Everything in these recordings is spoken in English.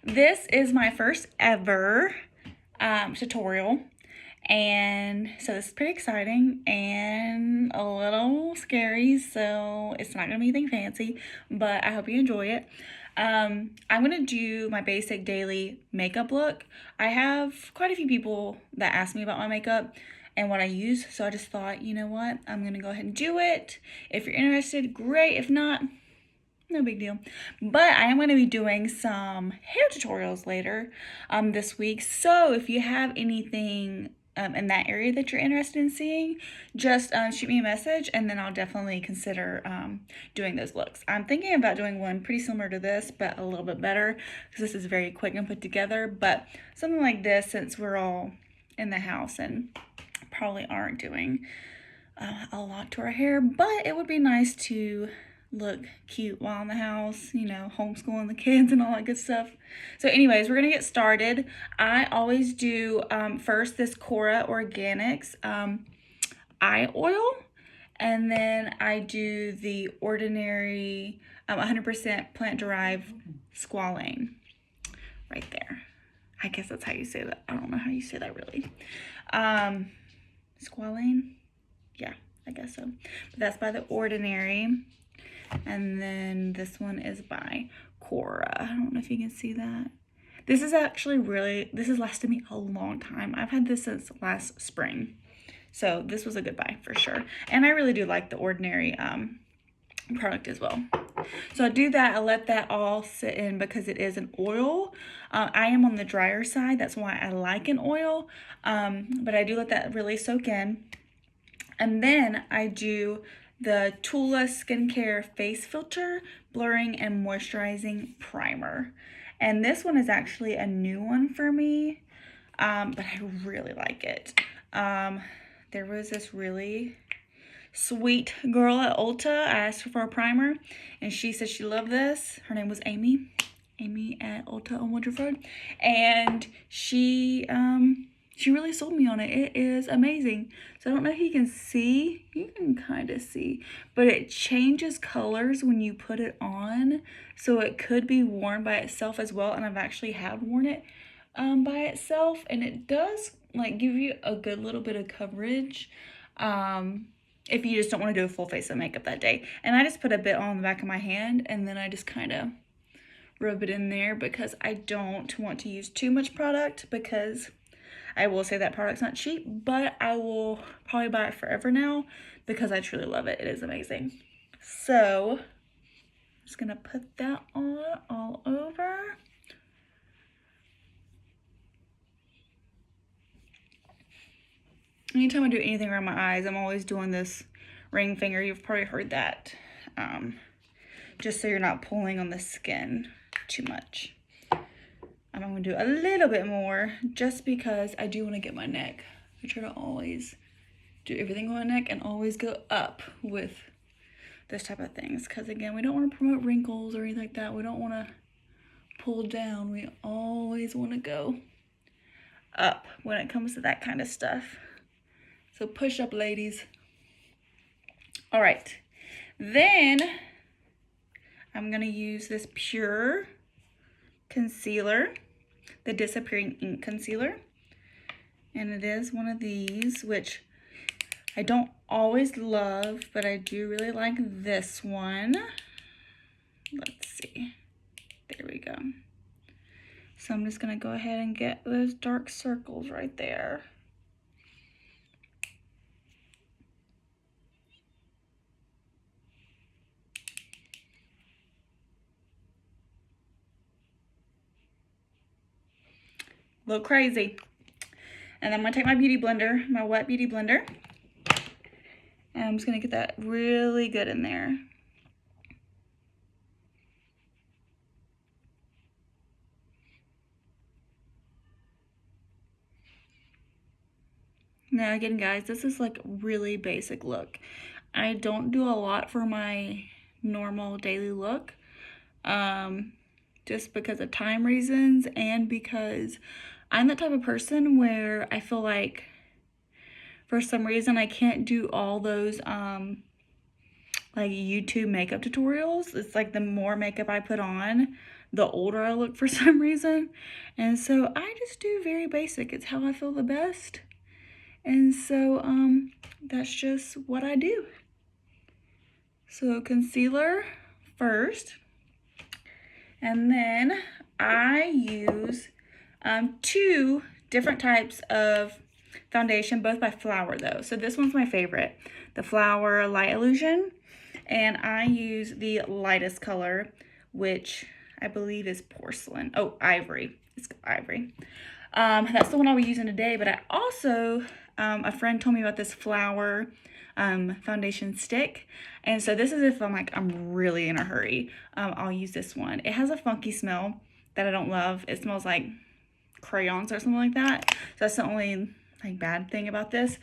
This is my first ever tutorial, and so this is pretty exciting and a little scary, so it's not gonna be anything fancy, but I hope you enjoy it. I'm gonna do my basic daily makeup look. I have quite a few people that ask me about my makeup and what I use, so I just thought, you know what, I'm gonna go ahead and do it. If you're interested, great. If not, no big deal. But I am going to be doing some hair tutorials later this week. So if you have anything in that area that you're interested in seeing, just shoot me a message and then I'll definitely consider doing those looks. I'm thinking about doing one pretty similar to this, but a little bit better because this is very quick and put together. But something like this, since we're all in the house and probably aren't doing a lot to our hair, but it would be nice to look cute while in the house, you know, homeschooling the kids and all that good stuff. So anyways, we're gonna get started. I always do first this Kora Organics eye oil, and then I do the ordinary 100% plant derived Squalane right there. I guess that's how you say that. I don't know how you say that really. Squalane? Yeah, I guess so. But that's by the Ordinary. And then this one is by Kora. I don't know if you can see that. This is actually this has lasted me a long time. I've had this since last spring. So this was a good buy for sure. And I really do like the Ordinary product as well. So I do that, I let that all sit in because it is an oil. I am on the drier side, that's why I like an oil. But I do let that really soak in. And then I do the Tula Skincare Face Filter Blurring and Moisturizing Primer. And this one is actually a new one for me, but I really like it. There was this really sweet girl at Ulta. I asked her for a primer, and she said she loved this. Her name was Amy at Ulta on Woodruff Road. And she really sold me on it. It is amazing. So I don't know if you can see. You can kind of see. But it changes colors when you put it on. So it could be worn by itself as well. And I've actually have worn it by itself. And it does like give you a good little bit of coverage. If you just don't want to do a full face of makeup that day. And I just put a bit on the back of my hand. And then I just kind of rub it in there because I don't want to use too much product, because I will say that product's not cheap, but I will probably buy it forever now because I truly love it. It is amazing. So I'm just gonna put that on all over. Anytime I do anything around my eyes, I'm always doing this ring finger. You've probably heard that. Just so you're not pulling on the skin too much. I'm going to do a little bit more just because I do want to get my neck. I try to always do everything on my neck and always go up with this type of things. Because again, we don't want to promote wrinkles or anything like that. We don't want to pull down. We always want to go up when it comes to that kind of stuff. So push up, ladies. All right. Then I'm going to use this Pure concealer, the Disappearing Ink Concealer. And it is one of these, which I don't always love, but I do really like this one. Let's see. There we go. So I'm just going to go ahead and get those dark circles right there. Look crazy. And I'm going to take my beauty blender, my wet beauty blender. And I'm just going to get that really good in there. Now again, guys, this is like really basic look. I don't do a lot for my normal daily look. Just because of time reasons and because I'm the type of person where I feel like for some reason I can't do all those like YouTube makeup tutorials. It's like the more makeup I put on, the older I look for some reason. And so I just do very basic. It's how I feel the best. And so that's just what I do. So concealer first. And then I use 2 different types of foundation, both by Flower though. So this one's my favorite, the Flower Light Illusion. And I use the lightest color, which I believe is porcelain. Oh, ivory. It's ivory. That's the one I'll be using today, but I also, a friend told me about this Flower foundation stick. And so this is if I'm really in a hurry. I'll use this one. It has a funky smell that I don't love. It smells like crayons or something like that. So that's the only like bad thing about this.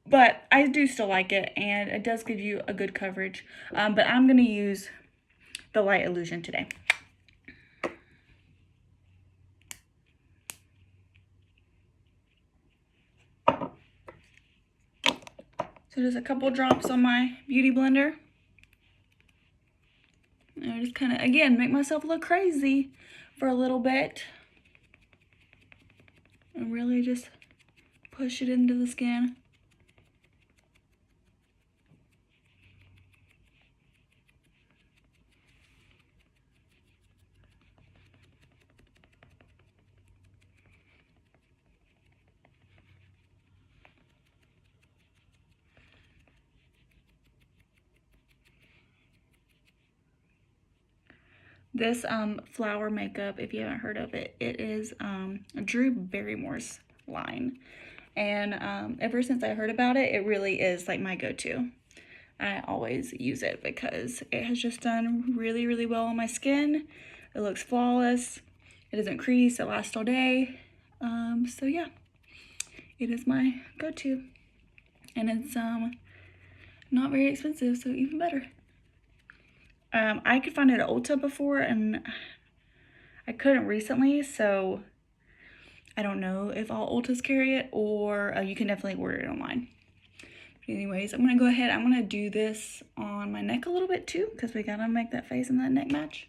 But I do still like it, and it does give you a good coverage. But I'm going to use the Light Illusion today. So just a couple drops on my beauty blender. And I just kind of, again, make myself look crazy for a little bit. And really just push it into the skin. This Flower makeup, if you haven't heard of it, it is Drew Barrymore's line. And ever since I heard about it, it really is like my go-to. I always use it because it has just done really, really well on my skin. It looks flawless. It doesn't crease. It lasts all day. So yeah, it is my go-to. And it's not very expensive, so even better. I could find it at Ulta before, and I couldn't recently, so I don't know if all Ultas carry it, or you can definitely order it online. But anyways, I'm going to go ahead. I'm going to do this on my neck a little bit too, because we got to make that face and that neck match.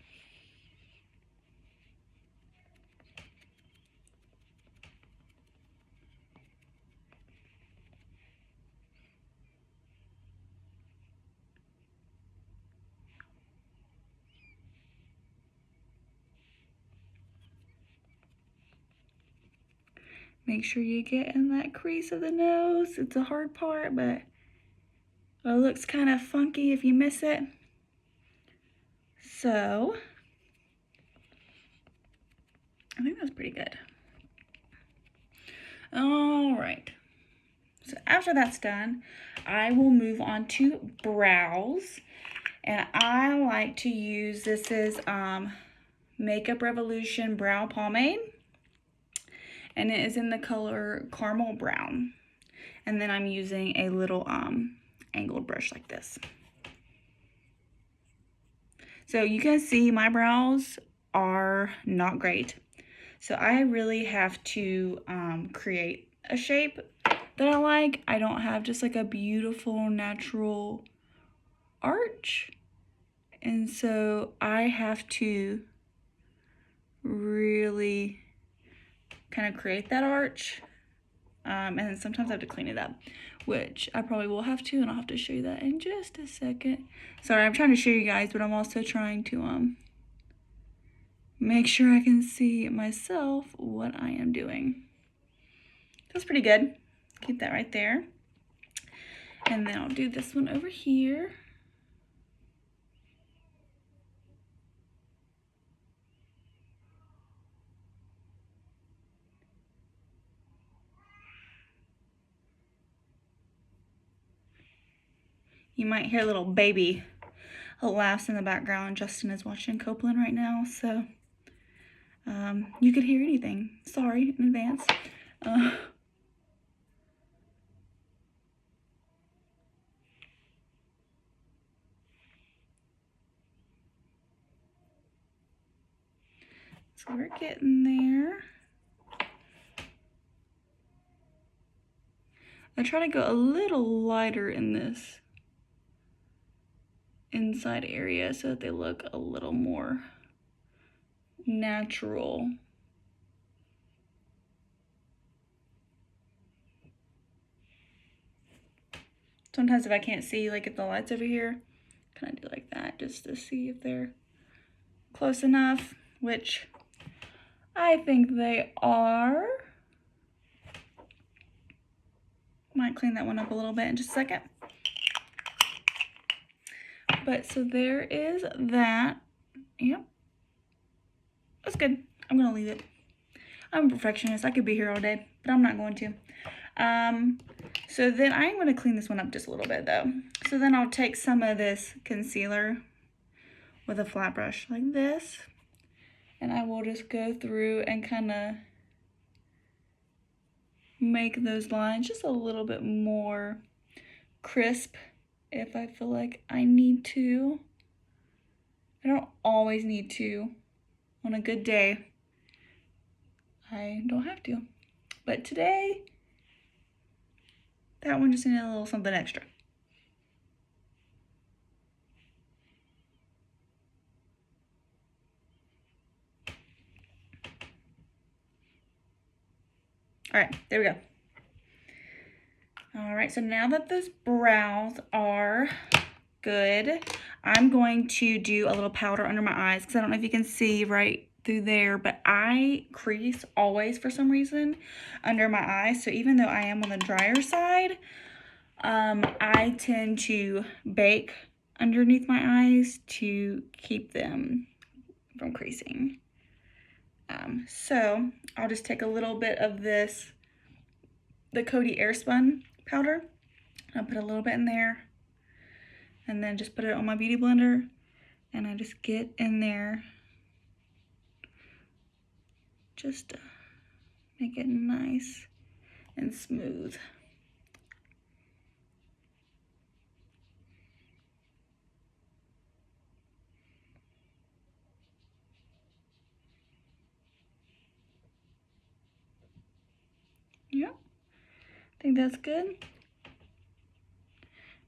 Make sure you get in that crease of the nose. It's a hard part, but it looks kind of funky if you miss it. So, I think that's pretty good. All right. So after that's done, I will move on to brows. And I like to use, this is Makeup Revolution Brow Pomade. And it is in the color Caramel Brown. And then I'm using a little angled brush like this. So you can see my brows are not great. So I really have to create a shape that I like. I don't have just like a beautiful natural arch. And so I have to really kind of create that arch. And then sometimes I have to clean it up, which I probably will have to, and I'll have to show you that in just a second. Sorry, I'm trying to show you guys, but I'm also trying to make sure I can see myself what I am doing. That's pretty good. Keep that right there. And then I'll do this one over here. You might hear a little baby laughs in the background. Justin is watching Copeland right now, so you could hear anything. Sorry in advance. So we're getting there. I try to go a little lighter in this inside area so that they look a little more natural. Sometimes if I can't see, like if the light's over here, kind of do like that just to see if they're close enough, which I think they are. Might clean that one up a little bit in just a second. But so there is that. Yep. That's good. I'm gonna leave it. I'm a perfectionist. I could be here all day, but I'm not going to. So then I'm going to clean this one up just a little bit though. So then I'll take some of this concealer with a flat brush like this, and I will just go through and kind of make those lines just a little bit more crisp if I feel like I need to. I don't always need to. On a good day, I don't have to. But today, that one just needed a little something extra. All right, there we go. All right, so now that those brows are good, I'm going to do a little powder under my eyes because I don't know if you can see right through there, but I crease always for some reason under my eyes. So even though I am on the drier side, I tend to bake underneath my eyes to keep them from creasing. So I'll just take a little bit of this, the Coty Airspun powder. I'll put a little bit in there and then just put it on my beauty blender, and I just get in there just to make it nice and smooth. Yep, I think that's good.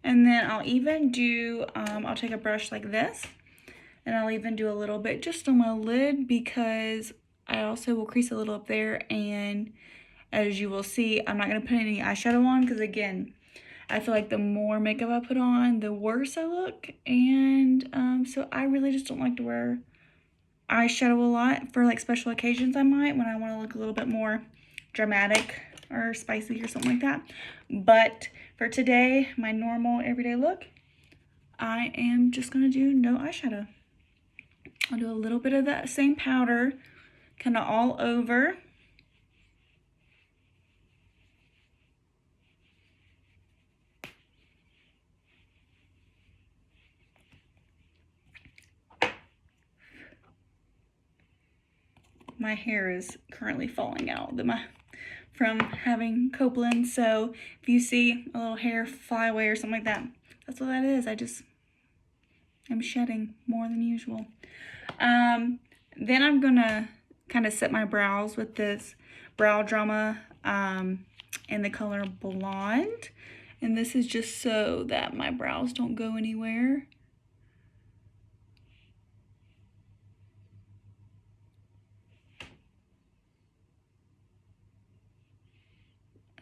And then I'll even do, I'll take a brush like this, and I'll even do a little bit just on my lid because I also will crease a little up there. And as you will see, I'm not going to put any eyeshadow on because, again, I feel like the more makeup I put on, the worse I look. And so I really just don't like to wear eyeshadow a lot. For like special occasions I might, when I want to look a little bit more dramatic or spicy or something like that. But for today, my normal everyday look, I am just going to do no eyeshadow. I'll do a little bit of that same powder kind of all over. My hair is currently falling out from having Copeland, so if you see a little hair fly away or something like that, that's what that is. I'm shedding more than usual. Then I'm gonna kind of set my brows with this Brow Drama in the color Blonde, and this is just so that my brows don't go anywhere.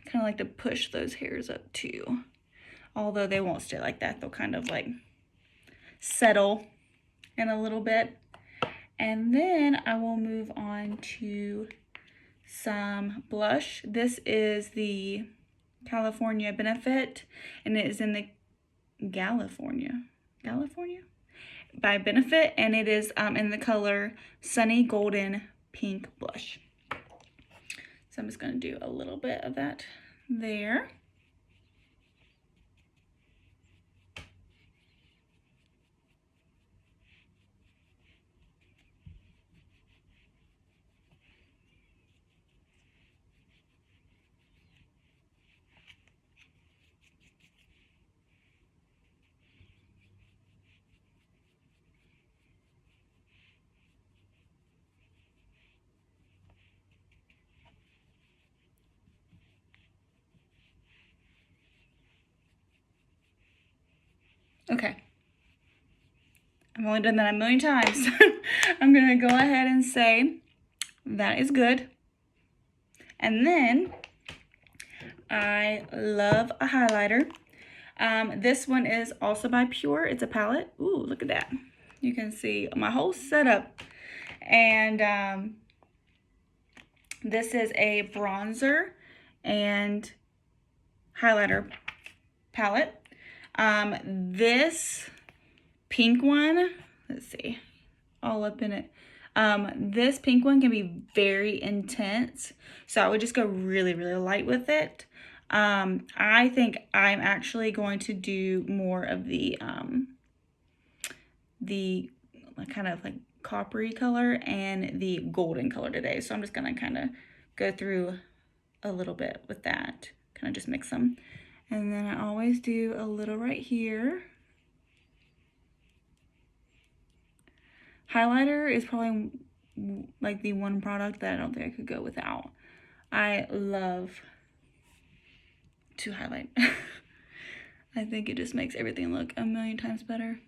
Kind of like to push those hairs up too, although they won't stay like that. They'll kind of like settle in a little bit. And then I will move on to some blush. This is the California Benefit, and it is in the Galifornia by Benefit, and it is in the color Sunny Golden Pink Blush. So I'm just going to do a little bit of that there. Okay. I've only done that a million times. I'm going to go ahead and say that is good. And then I love a highlighter. This one is also by Pure. It's a palette. Ooh, look at that. You can see my whole setup. And this is a bronzer and highlighter palette. This pink one, let's see, all up in it. This pink one can be very intense, so I would just go really, really light with it. I think I'm actually going to do more of the kind of like coppery color and the golden color today. So I'm just gonna kind of go through a little bit with that, kind of just mix them. And then I always do a little right here. Highlighter is probably like the one product that I don't think I could go without. I love to highlight. I think it just makes everything look a million times better.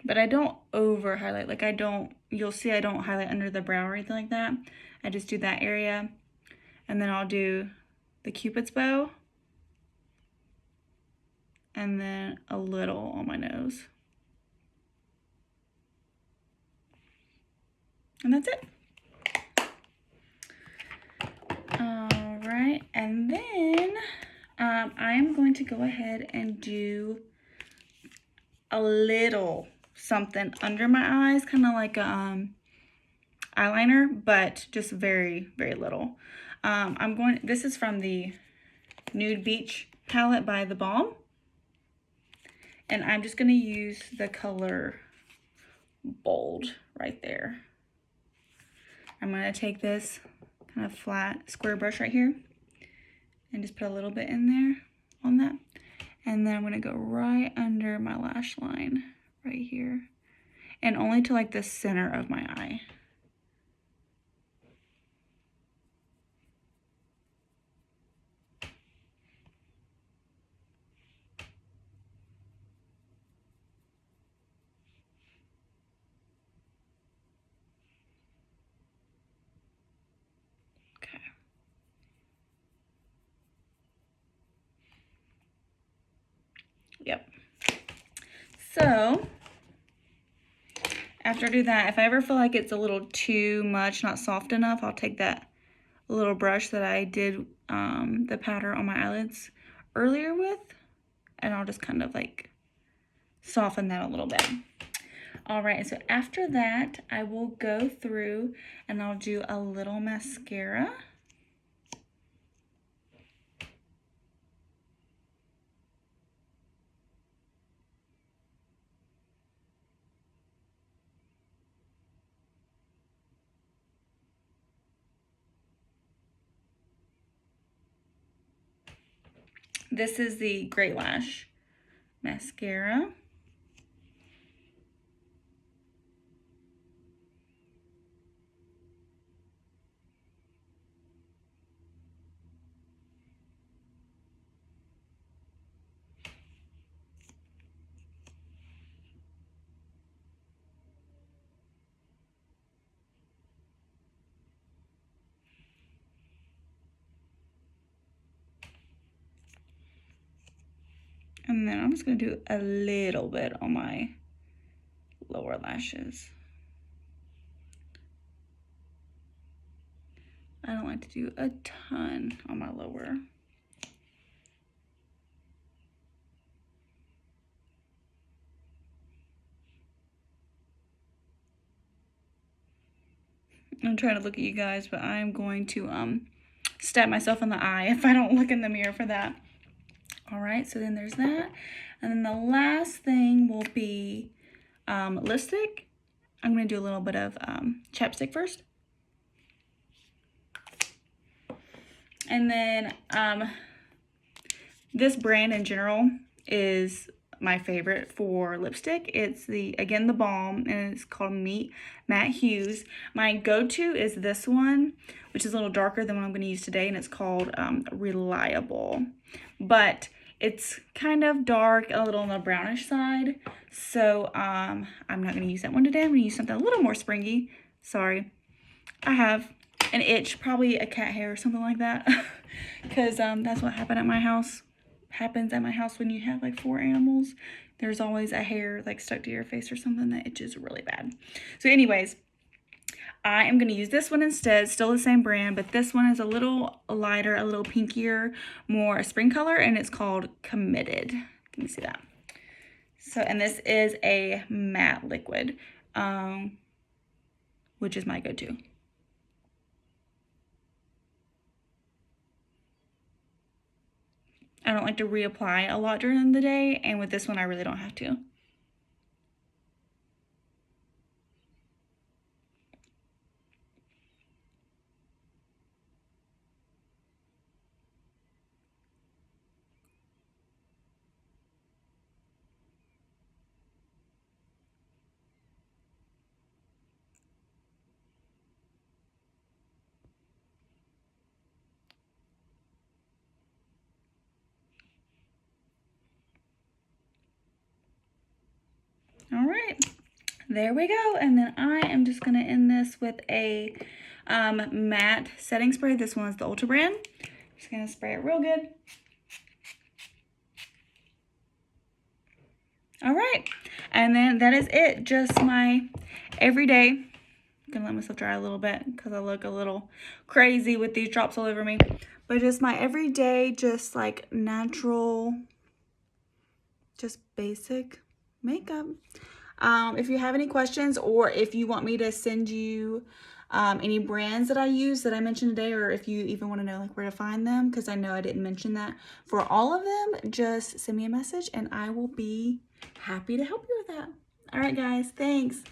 But I don't over highlight. Like you'll see I don't highlight under the brow or anything like that. I just do that area. And then I'll do the Cupid's bow. And then a little on my nose. And that's it. All right, and then I am going to go ahead and do a little something under my eyes, kind of like a eyeliner, but just very, very little. This is from the Nude Beach palette by the Balm. And I'm just going to use the color Bold right there. I'm going to take this kind of flat square brush right here and just put a little bit in there on that. And then I'm going to go right under my lash line right here. And only to like the center of my eye. Yep. So after I do that, if I ever feel like it's a little too much, not soft enough, I'll take that little brush that I did the powder on my eyelids earlier with, and I'll just kind of like soften that a little bit. All right, so after that, I will go through and I'll do a little mascara. This is the Great Lash mascara. And then I'm just going to do a little bit on my lower lashes. I don't like to do a ton on my lower. I'm trying to look at you guys, but I'm going to stab myself in the eye if I don't look in the mirror for that. All right, so then there's that. And then the last thing will be lipstick. I'm going to do a little bit of chapstick first. And then this brand in general is my favorite for lipstick. It's again the Balm, and it's called Meet Matt Hughes. My go-to is this one, which is a little darker than what I'm going to use today, and it's called Reliable. But It's kind of dark, a little on the brownish side. So I'm not going to use that one today. I'm going to use something a little more springy. Sorry. I have an itch, probably a cat hair or something like that. Because that's what happens at my house when you have like 4 animals. There's always a hair like stuck to your face or something that itches really bad. So anyways, I am going to use this one instead. Still the same brand, but this one is a little lighter, a little pinkier, more a spring color, and it's called Committed. Can you see that? So, and this is a matte liquid, which is my go-to. I don't like to reapply a lot during the day, and with this one, I really don't have to. All right, there we go. And then I am just going to end this with a matte setting spray. This one's the Ulta brand. Just going to spray it real good. All right, and then that is it. Just my everyday. I'm gonna let myself dry a little bit because I look a little crazy with these drops all over me. But just my everyday, just like natural, just basic makeup. If you have any questions, or if you want me to send you any brands that I use that I mentioned today, or if you even want to know like where to find them, because I know I didn't mention that for all of them, just send me a message and I will be happy to help you with that. All right, guys, thanks.